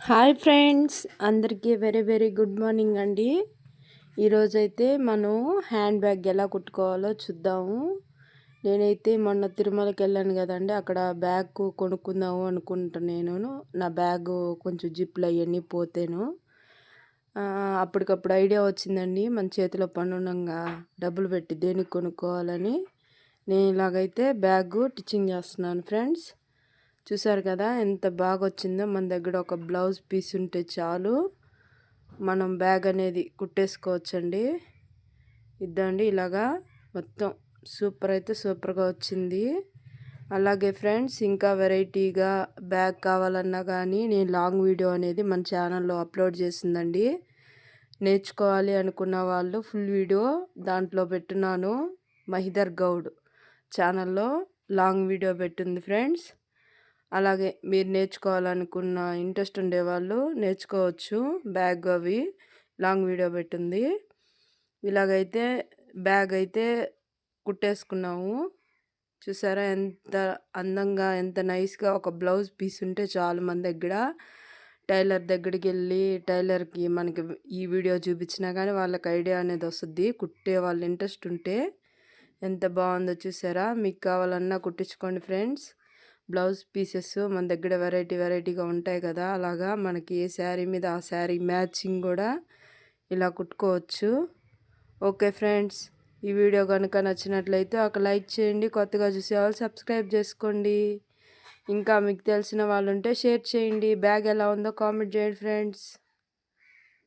Hi friends, అందరికీ very very good morning అండి. ఈరోజైతే మనం హ్యాండ్ బ్యాగ్ ఎలా కుట్టుకోవాలో చూద్దాము. నేనైతే మొన్న తిరుమలకి వెళ్ళాను కదండి, అక్కడ బ్యాగ్ కొనుక్కుందాము అనుకుంటున్నాను. నా బ్యాగ్ కొంచెం జిప్లు అవన్నీ పోతేను అప్పటికప్పుడు ఐడియా వచ్చిందండి. మన చేతిలో పని ఉండగా డబ్బులు పెట్టి దేనికి కొనుక్కోవాలని నేను ఇలాగైతే బ్యాగ్ టిచ్చింగ్ చేస్తున్నాను ఫ్రెండ్స్. చూసారు కదా ఎంత బాగా వచ్చిందో. మన దగ్గర ఒక బ్లౌజ్ పీస్ ఉంటే చాలు, మనం బ్యాగ్ అనేది కుట్టేసుకోవచ్చండి. ఇద్దండి ఇలాగా మొత్తం సూపర్ అయితే సూపర్గా వచ్చింది. అలాగే ఫ్రెండ్స్, ఇంకా వెరైటీగా బ్యాగ్ కావాలన్నా కానీ నేను లాంగ్ వీడియో అనేది మన ఛానల్లో అప్లోడ్ చేసిందండి. నేర్చుకోవాలి అనుకున్న వాళ్ళు ఫుల్ వీడియో దాంట్లో పెట్టున్నాను. మహిదర్ గౌడ్ ఛానల్లో లాంగ్ వీడియో పెట్టింది ఫ్రెండ్స్. అలాగే మీరు నేర్చుకోవాలనుకున్న ఇంట్రెస్ట్ ఉండేవాళ్ళు నేర్చుకోవచ్చు. బ్యాగ్ అవి లాంగ్ వీడియో పెట్టింది. ఇలాగైతే బ్యాగ్ అయితే కుట్టేసుకున్నాము. చూసారా ఎంత అందంగా, ఎంత నైస్గా. ఒక బ్లౌజ్ పీస్ ఉంటే చాలు మన దగ్గర. టైలర్ దగ్గరికి వెళ్ళి టైలర్కి మనకి ఈ వీడియో చూపించినా కానీ వాళ్ళకి ఐడియా అనేది వస్తుంది. కుట్టే వాళ్ళు ఇంట్రెస్ట్ ఉంటే ఎంత బాగుందో చూసారా. మీకు కావాలన్నా కుట్టించుకోండి ఫ్రెండ్స్. బ్లౌజ్ పీసెస్ మన దగ్గర వెరైటీగా ఉంటాయి కదా, అలాగా మనకి ఏ శారీ మీద ఆ శారీ మ్యాచింగ్ కూడా ఇలా కుట్టుకోవచ్చు. ఓకే ఫ్రెండ్స్, ఈ వీడియో కనుక నచ్చినట్లయితే ఒక లైక్ చేయండి. కొత్తగా చూసే వాళ్ళు సబ్స్క్రైబ్ చేసుకోండి. ఇంకా మీకు తెలిసిన వాళ్ళు ఉంటే షేర్ చేయండి. బ్యాగ్ ఎలా ఉందో కామెంట్ చేయండి ఫ్రెండ్స్.